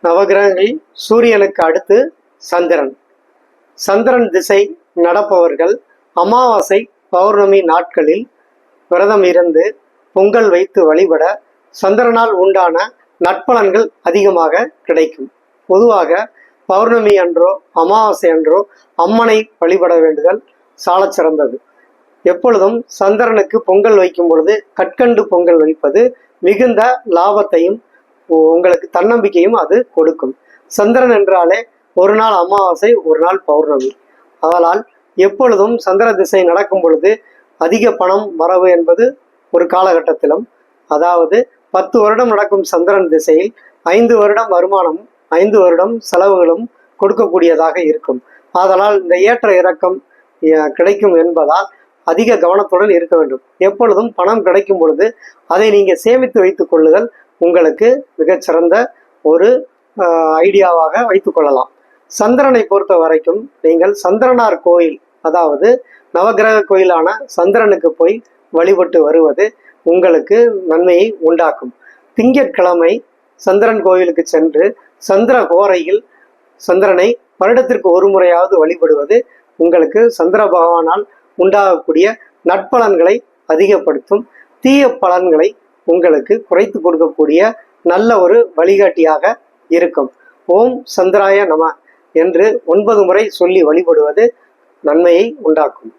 நவகிரகங்களில் சூரியனுக்கு அடுத்து சந்திரன். சந்திரன் திசை நடப்பவர்கள் அமாவாசை பௌர்ணமி நாட்களில் விரதம் இருந்து பொங்கல் வைத்து வழிபட சந்திரனால் உண்டான நற்பலன்கள் அதிகமாக கிடைக்கும். பொதுவாக பௌர்ணமி அன்றோ அமாவாசை அன்றோ அம்மனை வழிபட வேண்டுதல் சாலச் சிறந்தது. எப்பொழுதும் சந்திரனுக்கு பொங்கல் வைக்கும் பொழுது கற்கண்டு பொங்கல் வைப்பது மிகுந்த லாபத்தையும் உங்களுக்கு தன்னம்பிக்கையும் அது கொடுக்கும். சந்திரன் என்றாலே ஒரு நாள் அமாவாசை, ஒரு நாள் பௌர்ணமி. அதனால் எப்பொழுதும் சந்திர திசை நடக்கும் பொழுது அதிக பணம் வரவு என்பது ஒரு காலகட்டத்திலும், அதாவது 10 வருடம் நடக்கும் சந்திரன் திசையில் 5 வருடம் வருமானமும் 5 வருடம் செலவுகளும் கொடுக்கக்கூடியதாக இருக்கும். அதனால் இந்த ஏற்ற இறக்கம் கிடைக்கும் என்பதால் அதிக கவனத்துடன் இருக்க வேண்டும். எப்பொழுதும் பணம் கிடைக்கும் பொழுது அதை நீங்கள் சேமித்து வைத்துக் கொள்ளுதல் உங்களுக்கு மிகச்சிறந்த ஒரு ஐடியாவாக வைத்துக் கொள்ளலாம். சந்திரனை பொறுத்த வரைக்கும் நீங்கள் சந்திரனார் கோயில், அதாவது நவகிரக கோயிலான சந்திரனுக்கு போய் வழிபட்டு வருவது உங்களுக்கு நன்மையை உண்டாக்கும். திங்கட்கிழமை சந்திரன் கோயிலுக்கு சென்று சந்திர கோரையில் சந்திரனை வருடத்திற்கு ஒரு முறையாவது வழிபடுவது உங்களுக்கு சந்திர பகவானால் உண்டாகக்கூடிய நற்பலன்களை அதிகப்படுத்தும். தீய பலன்களை உங்களுக்கு குறைத்து கொடுக்கக்கூடிய நல்ல ஒரு வழிகாட்டியாக இருக்கும். ஓம் சந்திராய நம என்று 9 முறை சொல்லி வழிபடுவது நன்மையை உண்டாக்கும்.